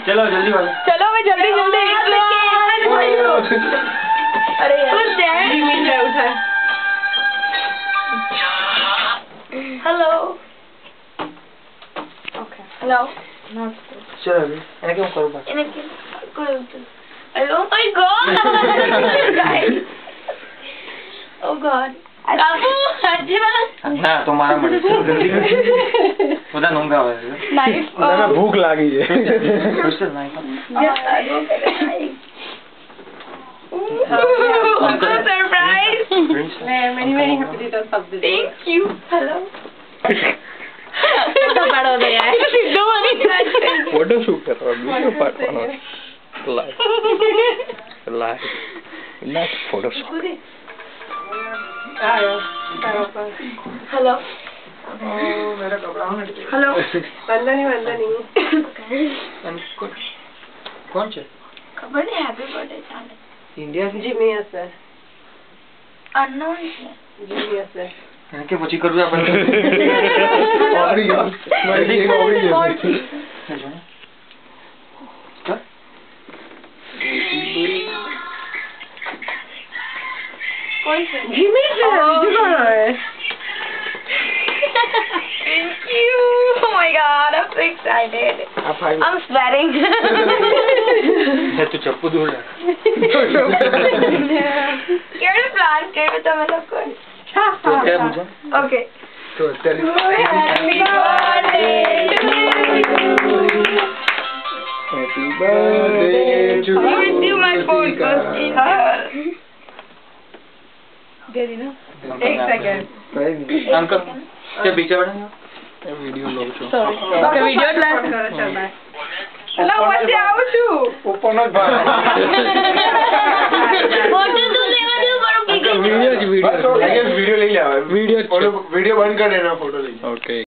चलो जल्दी वाले चलो मैं जल्दी जल्दी अरे यार हेलो ओके हेलो चलो अभी એને કેમ કરું બસ એને કે oh my god oh god કાબુ હજી ના તો મારા મળે જલ્દી બધા નોંગા આવે નાઈફ મને ભૂખ લાગી છે crystal knife surprise many happy returns of the day. Thank you. Hello. પાડો દે યાર સીધો મારી ફોટો શૂટ કરવા વિડિયો પાડવાનો લાઈવ ફોટો શૂટ હેલો मेरा कपड़ा હેલો વંદની कौन છે ખબર નહીં હેપી બર્થડે ચાલે इंडिया से જીમી હશે અનનોન છે જીમી હશે એને કે પછી કરું આપણે ઓડિયો મારી ઓડિયો કોણ છે જીમી છે બીજું કોણ હોય Thank you. Oh my god, I'm so excited. આ ફાઈલ I'm sweating. है तो चप्पू दूर रख કેવો પ્લાન કર્યો તમે લોકો तो क्या पूछा ઓકે તો અત્યારે happy birthday happy birthday to With you my phone goes in here. દે દીનો એક સેકન્ડ अंकल क्या पीछे बैठा વિડિયો લઉં છું ઓકે વિડિયો કરો ચાલ બાય હેલો વચ્ચે આવું છું ઉપરનો જ ભાગ ફોટો તો લેવા દો મારો વિડિયો જ વિડિયો विडियो ले लिया વિડિયો विडियो बंद कर देना फोटो ले ઓકે